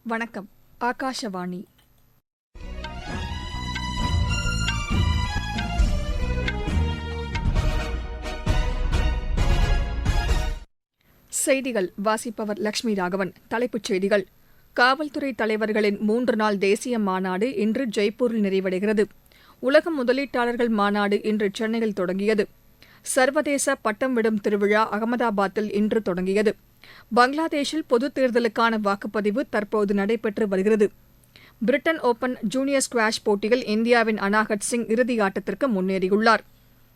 வணக்கம். ஆகாஷவாணி. செய்திகள் வாசிப்பவர் லட்சுமி ராகவன். தலைப்புச் செய்திகள்: காவல்துறை தலைவர்களின் 3 நாள் தேசிய மாநாடு இன்று ஜெய்ப்பூரில் நிறைவடைகிறது. உலக முதலீட்டாளர்கள் மாநாடு இன்று சென்னையில் தொடங்கியது. சர்வதேச பட்டம் விடும் திருவிழா அகமதாபாத்தில் இன்று தொடங்கியது. பங்களாதேஷில் பொதுத் தேர்தலுக்கான வாக்குப்பதிவு தற்போது நடைபெற்று வருகிறது. பிரிட்டன் ஓபன் ஜூனியர் ஸ்குவாஷ் போட்டியில் இந்தியாவின் அனாஹத் சிங் இறுதி ஆட்டத்திற்கு முன்னேறியுள்ளார்.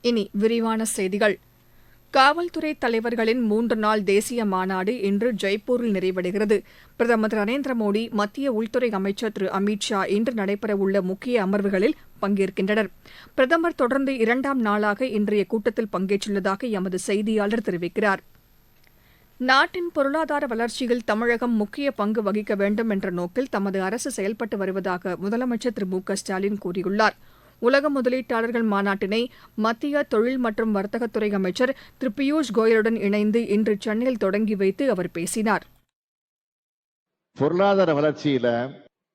இனி விரிவான செய்திகள். காவல்துறை தலைவர்களின் 3 நாள் தேசிய மாநாடு இன்று ஜெய்ப்பூரில் நிறைவடைகிறது. பிரதமர் திரு நரேந்திர மோடி, மத்திய உள்துறை அமைச்சர் திரு அமித் ஷா இன்று நடைபெறவுள்ள முக்கிய அமர்வுகளில் பங்கேற்கின்றனர். பிரதமர் தொடர்ந்து 2ஆம் நாளாக இன்றைய கூட்டத்தில் பங்கேற்றுள்ளதாக எமது செய்தியாளர் தெரிவிக்கிறார். நாட்டின் பொருளாதார வளர்ச்சியில் தமிழகம் முக்கிய பங்கு வகிக்க வேண்டும் என்ற நோக்கில் தமது அரசு செயல்பட்டு வருவதாக முதலமைச்சர் திரு மு.க.ஸ்டாலின் கூறியுள்ளார். உலக முதலீட்டாளர்கள் மாநாட்டினை மத்திய தொழில் மற்றும் வர்த்தகத்துறை அமைச்சர் திரு பியூஷ் கோயலுடன் இணைந்து இன்று சென்னையில் தொடங்கி வைத்து அவர் பேசினார். பொருளாதார வளர்ச்சியில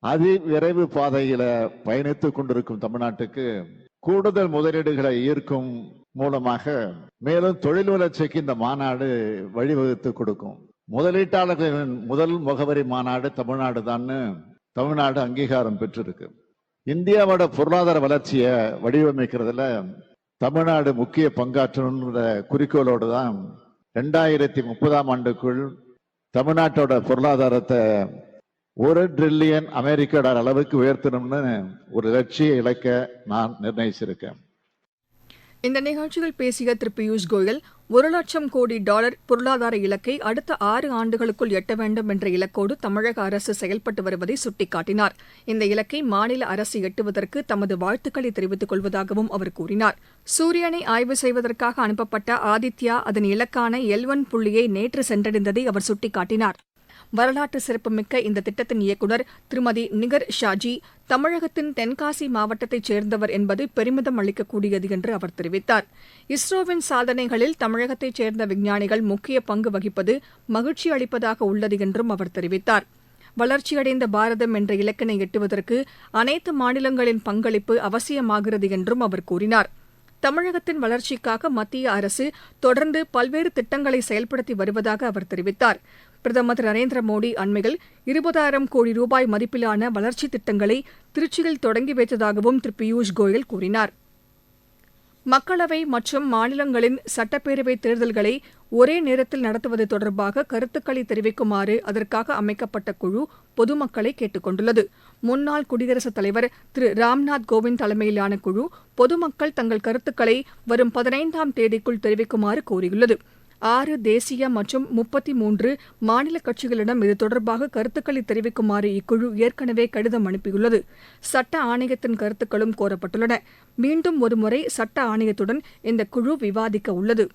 அதிவிரைவு பாதையில பயணித்துக் கொண்டிருக்கும் தமிழ்நாட்டுக்கு கூடுதல் முதலீடுகளை ஈர்க்கும் மூலமாக மேலும் தொழில் வளர்ச்சிக்கு இந்த மாநாடு வழிவகுத்து கொடுக்கும். முதலீட்டாளர்களின் முதல் முகவரி மாநாடு தமிழ்நாடு தான் தமிழ்நாடு அங்கீகாரம் பெற்றிருக்கு. இந்தியாவோட பொருளாதார வளர்ச்சியை வடிவமைக்கிறதுல தமிழ்நாடு முக்கிய பங்காற்றணுன்ற குறிக்கோளோடு தான் 2030ஆம் ஆண்டுக்குள் தமிழ்நாட்டோட பொருளாதாரத்தை $1 டிரில்லியன் அமெரிக்க டாலர் அளவுக்கு உயர்த்தணும்னு ஒரு லட்சிய இலக்கை நான் நிர்ணயிச்சிருக்கேன். இந்த நிகழ்ச்சியில் பேசிய திரு பியூஷ் கோயல், $1,00,000 கோடி பொருளாதார இலக்கை அடுத்த 6 ஆண்டுகளுக்குள் எட்ட வேண்டும் என்ற இலக்கோடு தமிழக அரசு செயல்பட்டு வருவதை சுட்டிக்காட்டினார். இந்த இலக்கை மாநில அரசு எட்டுவதற்கு தமது வாழ்த்துக்களை தெரிவித்துக் கொள்வதாகவும் அவர் கூறினார். சூரியனை ஆய்வு செய்வதற்காக அனுப்பப்பட்ட ஆதித்யா அதன் இலக்கான L1 புள்ளியை நேற்று சென்றடைந்ததை அவர் சுட்டிக்காட்டினார். வரலாற்று சிறப்புமிக்க இந்த திட்டத்தின் இயக்குநர் திருமதி நிகர் ஷாஜி தமிழகத்தின் தென்காசி மாவட்டத்தைச் சேர்ந்தவர் என்பது பெருமிதம் அளிக்கக்கூடியது என்று அவர் தெரிவித்தார். இஸ்ரோவின் சாதனைகளில் தமிழகத்தைச் சேர்ந்த விஞ்ஞானிகள் முக்கிய பங்கு வகிப்பது மகிழ்ச்சி அளிப்பதாக உள்ளது என்றும் அவர் தெரிவித்தார். வளர்ச்சியடைந்த பாரதம் என்ற இலக்கினை எட்டுவதற்கு அனைத்து மாநிலங்களின் பங்களிப்பு அவசியமாகிறது என்றும் அவர் கூறினார். தமிழகத்தின் வளர்ச்சிக்காக மத்திய அரசு தொடர்ந்து பல்வேறு திட்டங்களை செயல்படுத்தி வருவதாக அவர் தெரிவித்தார். பிரதமர் திரு நரேந்திர மோடி அண்மையில் 20,000 கோடி ரூபாய் மதிப்பிலான வளர்ச்சித் திட்டங்களை திருச்சியில் தொடங்கி வைத்ததாகவும் திரு பியூஷ் கோயல் கூறினார். மக்களவை மற்றும் மாநிலங்களின் சட்டப்பேரவைத் தேர்தல்களை ஒரே நேரத்தில் நடத்துவது தொடர்பாக கருத்துக்களை தெரிவிக்குமாறு அதற்காக அமைக்கப்பட்ட குழு பொதுமக்களை கேட்டுக் கொண்டுள்ளது. முன்னாள் குடியரசுத் தலைவர் திரு ராம்நாத் கோவிந்த் தலைமையிலான குழு பொதுமக்கள் தங்கள் கருத்துக்களை வரும் 15ஆம் தேதிக்குள் தெரிவிக்குமாறு கோரியுள்ளது. 6 தேசிய மற்றும் 33 மாநில கட்சிகளிடம் இது தொடர்பாக கருத்துக்களை தெரிவிக்குமாறு இக்குழு ஏற்கனவே கடிதம் அனுப்பியுள்ளது. சட்ட ஆணையத்தின் கருத்துக்களும் கோரப்பட்டுள்ளன. மீண்டும் ஒருமுறை சட்ட ஆணையத்துடன் இந்த குழு விவாதிக்க உள்ளது.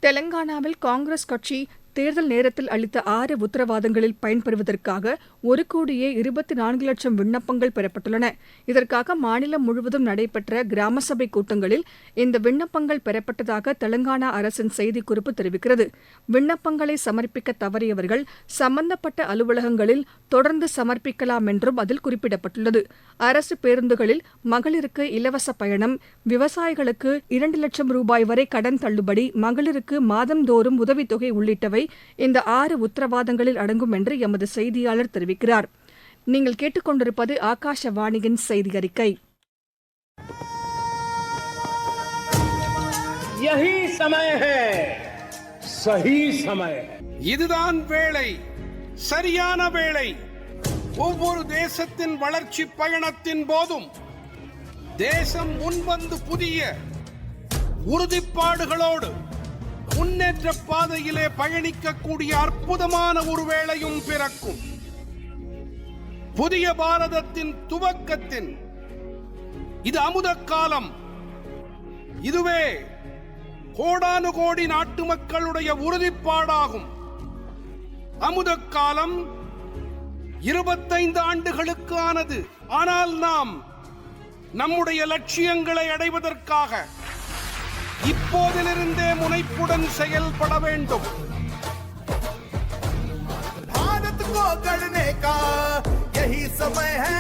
தெலங்கானாவில் காங்கிரஸ் கட்சி தேர்தல் நேரத்தில் அளித்த 6 உத்தரவாதங்களில் பயன்பெறுவதற்காக 1,24,00,000 விண்ணப்பங்கள் பெறப்பட்டுள்ளன. இதற்காக மாநிலம் முழுவதும் நடைபெற்ற கிராம சபை கூட்டங்களில் இந்த விண்ணப்பங்கள் பெறப்பட்டதாக தெலங்கானா அரசின் செய்திக்குறிப்பு தெரிவிக்கிறது. விண்ணப்பங்களை சமர்ப்பிக்க தவறியவர்கள் சம்பந்தப்பட்ட அலுவலகங்களில் தொடர்ந்து சமர்ப்பிக்கலாம் என்றும் அதில் குறிப்பிடப்பட்டுள்ளது. அரசு பேருந்துகளில் மகளிருக்கு இலவச பயணம், விவசாயிகளுக்கு 2 லட்சம் ரூபாய் வரை கடன் தள்ளுபடி, மகளிருக்கு மாதந்தோறும் உதவித்தொகை உள்ளிட்டவை இந்த 6 உத்தரவாதங்களில் அடங்கும் என்று எமது செய்தியாளர் தெரிவிக்கிறார். நீங்கள் கேட்டுக்கொண்டிருப்பது ஆகாஷவாணியின் செய்தி அறிக்கை. இதுதான் வேளை, சரியான வேளை. ஒவ்வொரு தேசத்தின் வளர்ச்சி பயணத்தின் போதும் தேசம் முன்வந்து புதிய உறுதிப்பாடுகளோடு முன்னேற்ற பாதையிலே பயணிக்கக்கூடிய அற்புதமான ஒரு வேளையும் பிறக்கும். புதிய பாரதத்தின் துவக்கத்தின் இது அமுத காலம். இதுவே கோடானு கோடி நாட்டு மக்களுடைய உறுதிப்பாடாகும். அமுத காலம் 25 ஆண்டுகளுக்கு ஆனது. ஆனால் நாம் நம்முடைய லட்சியங்களை அடைவதற்காக இப்போதிலிருந்தே முனைப்புடன் செயல்பட வேண்டும். भारत को गढ़ने का समय है।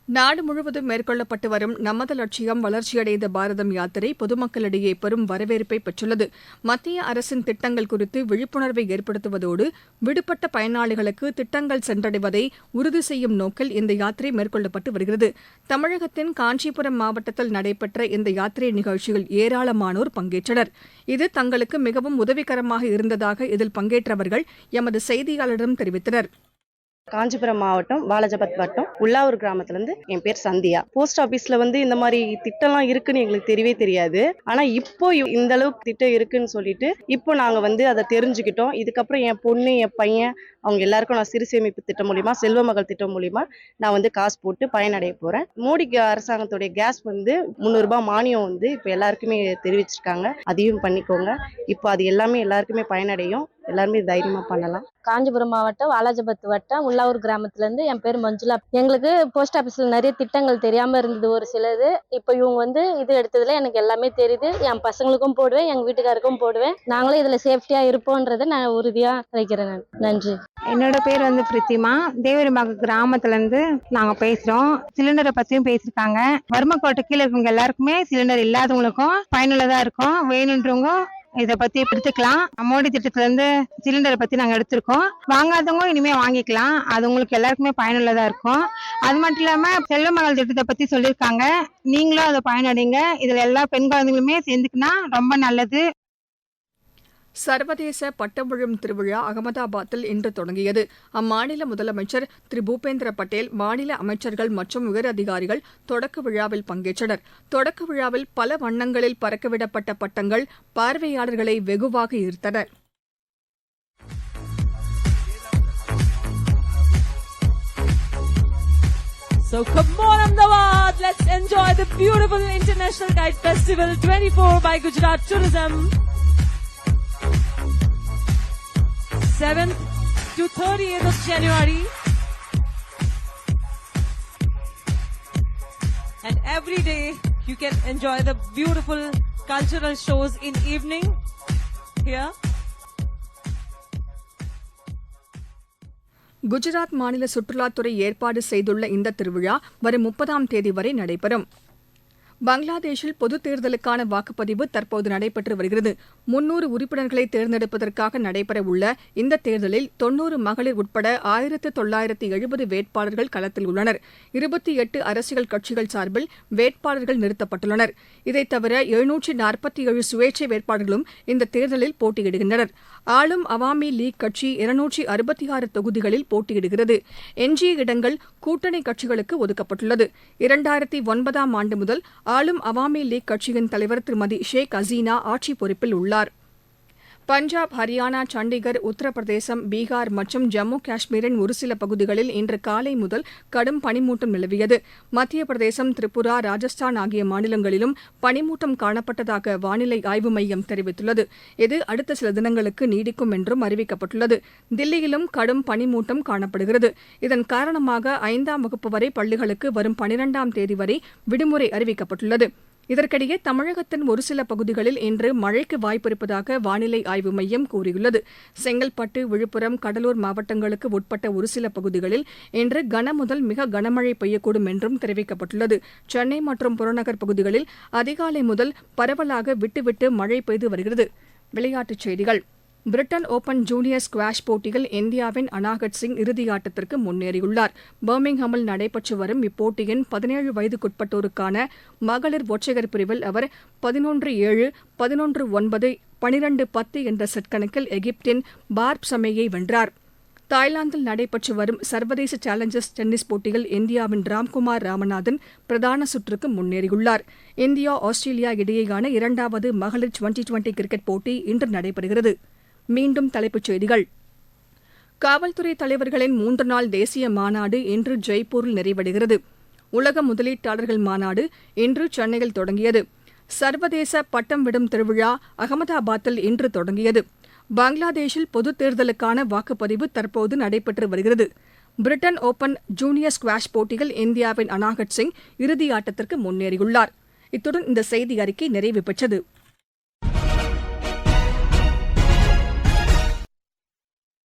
நாடு முழுவதும் மேற்கொள்ளப்பட்டு வரும் நமது லட்சியம் வளர்ச்சியடைந்த பாரதம் யாத்திரை பொதுமக்களிடையே பெரும் வரவேற்பை பெற்றுள்ளது. மத்திய அரசின் திட்டங்கள் குறித்து விழிப்புணர்வை ஏற்படுத்துவதோடு விடுபட்ட பயனாளிகளுக்கு திட்டங்கள் சென்றடைவதை உறுதி செய்யும் நோக்கில் இந்த யாத்திரை மேற்கொள்ளப்பட்டு வருகிறது. தமிழகத்தின் காஞ்சிபுரம் மாவட்டத்தில் நடைபெற்ற இந்த யாத்திரை நிகழ்ச்சியில் ஏராளமானோர் பங்கேற்றனர். இது தங்களுக்கு மிகவும் உதவிகரமாக இருந்ததாக இதில் பங்கேற்றவர்கள் எமது செய்தியாளரிடம் தெரிவித்தனர். காஞ்சிபுரம் மாவட்டம் வாலாஜாபாத் வட்டம் உள்ளாவூர் கிராமத்துலேருந்து என் பேர் சந்தியா. போஸ்ட் ஆஃபீஸில் இந்த மாதிரி திட்டம்லாம் இருக்குன்னு எங்களுக்கு தெரியவே தெரியாது. ஆனால் இப்போ இந்த அளவுக்கு திட்டம் இருக்குன்னு சொல்லிட்டு இப்போ நாங்கள் அதை தெரிஞ்சுக்கிட்டோம். இதுக்கப்புறம் என் பொண்ணு என் பையன் அவங்க எல்லாருக்கும் நான் சிறு சேமிப்பு திட்டம் மூலிமா செல்வ மகள் திட்டம் மூலிமா நான் காசு போட்டு பயனடைய போகிறேன். மோடி அரசாங்கத்துடைய கேஸ் 300 ரூபாய் மானியம் இப்போ எல்லாருக்குமே தெரிவிச்சிருக்காங்க. அதையும் பண்ணிக்கோங்க. இப்போ அது எல்லாமே எல்லாருக்குமே பயனடையும். எல்லாருமே தைரியமா பண்ணலாம். காஞ்சிபுரம் மாவட்டம் வாலாஜாபாத் வட்டம் உள்ளாவூர் கிராமத்துலேருந்து என் பேர் மஞ்சுளா. எங்களுக்கு போஸ்ட் ஆஃபீஸில் நிறைய திட்டங்கள் தெரியாமல் இருந்தது ஒரு சிலது. இப்போ இவங்க இது எடுத்ததுல எனக்கு எல்லாமே தெரியுது. என் பசங்களுக்கும் போடுவேன், எங்கள் வீட்டுக்காருக்கும் போடுவேன். நாங்களும் இதில் சேஃப்டியாக இருப்போன்றதை நான் உறுதியாக வைக்கிறேன். நன்றி. என்னோட பேர் பிரித்திமா. தேவரிமாக்கு கிராமத்துலேருந்து நாங்கள் பேசுகிறோம். சிலிண்டரை பற்றியும் பேசியிருக்காங்க. வறுமை கோட்டை கீழே இருக்கவங்க எல்லாருக்குமே சிலிண்டர் இல்லாதவங்களுக்கும் பயனுள்ளதாக இருக்கும். வேணுன்றவங்க இதை பத்தி எடுத்துக்கலாம். மோடி திட்டத்துல இருந்து சிலிண்டரை பத்தி நாங்க எடுத்திருக்கோம். வாங்காதவங்க இனிமே வாங்கிக்கலாம். அது உங்களுக்கு எல்லாருக்குமே பயனுள்ளதா இருக்கும். அது மட்டும் இல்லாம செல்வ மகள் திட்டத்தை பத்தி சொல்லியிருக்காங்க. நீங்களும் அதை பயனடைங்க. இதுல எல்லா பெண் குழந்தைகளுமே சேர்ந்துக்கினா ரொம்ப நல்லது. சர்வதேச பட்டம் விழும் திருவிழா அகமதாபாத்தில் இன்று தொடங்கியது. அம்மாநில முதலமைச்சர் திரு பூபேந்திர பட்டேல், மாநில அமைச்சர்கள் மற்றும் உயர் அதிகாரிகள் தொடக்க விழாவில் பங்கேற்றனர். தொடக்க விழாவில் பல வண்ணங்களில் பறக்கவிடப்பட்ட பட்டங்கள் பார்வையாளர்களை வெகுவாக ஈர்த்தன. So come on Ahmedabad, let's enjoy the beautiful International Kite Festival 24 by Gujarat Tourism. 7th to 30th of January. And every day you can enjoy the beautiful cultural shows in evening here. Gujarat மாநில சுற்றுலாத்துறை ஏற்பாடு செய்துள்ள இந்த திருவிழா வரும் 30ஆம் தேதி வரை நடைபெறும். பங்களாதேஷில் பொதுத் தேர்தலுக்கான வாக்குப்பதிவு தற்போது நடைபெற்று வருகிறது. 300 உறுப்பினர்களை தேர்ந்தெடுப்பதற்காக நடைபெறவுள்ள இந்த தேர்தலில் 90 மகளிர் உட்பட 1970 வேட்பாளர்கள் களத்தில் உள்ளனர். 28 அரசியல் கட்சிகள் சார்பில் வேட்பாளர்கள் நிறுத்தப்பட்டுள்ளனர். இதைத் தவிர 747 சுயேட்சை வேட்பாளர்களும் இந்த தேர்தலில் போட்டியிடுகின்றனர். ஆளும் அவாமி லீக் கட்சி 266 தொகுதிகளில் போட்டியிடுகிறது. எஞ்சிய இடங்கள் கூட்டணி கட்சிகளுக்கு ஒதுக்கப்பட்டுள்ளது. 2009ஆம் ஆண்டு முதல் ஆளும் அவாமி லீக் கட்சியின் தலைவர் திருமதி ஷேக் ஹசீனா ஆட்சி பொறுப்பில் உள்ளார். பஞ்சாப், ஹரியானா, சண்டிகர், உத்தரப்பிரதேசம், பீகார் மற்றும் ஜம்மு காஷ்மீரின் ஒரு சில பகுதிகளில் இன்று காலை முதல் கடும் பனிமூட்டம் நிலவியது. மத்திய பிரதேசம், திரிபுரா, ராஜஸ்தான் ஆகிய மாநிலங்களிலும் பனிமூட்டம் காணப்பட்டதாக வானிலை ஆய்வு மையம் தெரிவித்துள்ளது. இது அடுத்த சில தினங்களுக்கு நீடிக்கும் என்றும் அறிவிக்கப்பட்டுள்ளது. தில்லியிலும் கடும் பனிமூட்டம் காணப்படுகிறது. இதன் காரணமாக 5ஆம் வகுப்பு வரை பள்ளிகளுக்கு வரும் 12ஆம் தேதி வரை விடுமுறை அறிவிக்கப்பட்டுள்ளது. இதற்கிடையே தமிழகத்தின் ஒரு சில பகுதிகளில் இன்று மழைக்கு வாய்ப்பிருப்பதாக வானிலை ஆய்வு மையம் கூறியுள்ளது. செங்கல்பட்டு, விழுப்புரம், கடலூர் மாவட்டங்களுக்கு உட்பட்ட ஒரு சில பகுதிகளில் இன்று கனமுதல் மிக கனமழை பெய்யக்கூடும் என்றும் தெரிவிக்கப்பட்டுள்ளது. சென்னை மற்றும் புறநகர் பகுதிகளில் அதிகாலை முதல் பரவலாக விட்டுவிட்டு மழை பெய்து வருகிறது. விளையாட்டுச் செய்திகள். பிரிட்டன் ஓபன் ஜூனியர் ஸ்குவாஷ் போட்டியில் இந்தியாவின் அனாகட் சிங் இறுதியாட்டத்திற்கு முன்னேறியுள்ளார். பர்மிங்ஹாமில் நடைபெற்று வரும் இப்போட்டியின் 17 வயதுக்குட்பட்டோருக்கான மகளிர் ஒற்றையர் பிரிவில் அவர் 11-7, 11-9, 12-10 என்ற செட் கணக்கில் எகிப்தின் பார்ப் சமேயை வென்றார். தாய்லாந்தில் நடைபெற்று வரும் சர்வதேச சேலஞ்சர்ஸ் டென்னிஸ் போட்டியில் இந்தியாவின் ராம்குமார் ராமநாதன் பிரதான சுற்றுக்கு முன்னேறியுள்ளார். இந்தியா, ஆஸ்திரேலியா இடையேயான 2வது மகளிர் டுவெண்டி கிரிக்கெட் போட்டி இன்று நடைபெறுகிறது. மீண்டும் தலைப்புச் செய்திகள். காவல்துறை தலைவர்களின் 3 நாள் தேசிய மாநாடு இன்று ஜெய்ப்பூரில் நிறைவடைகிறது. உலக முதலீட்டாளர்கள் மாநாடு இன்று சென்னையில் தொடங்கியது. சர்வதேச பட்டம் விடும் திருவிழா அகமதாபாத்தில் இன்று தொடங்கியது. பங்களாதேஷில் பொதுத் தேர்தலுக்கான வாக்குப்பதிவு தற்போது நடைபெற்று வருகிறது. பிரிட்டன் ஓபன் ஜூனியர் ஸ்குவாஷ் போட்டியில் இந்தியாவின் அனாகட் சிங் இறுதியாட்டத்திற்கு முன்னேறியுள்ளார். இத்துடன் இந்த செய்தி அறிக்கை நிறைவு பெற்றது.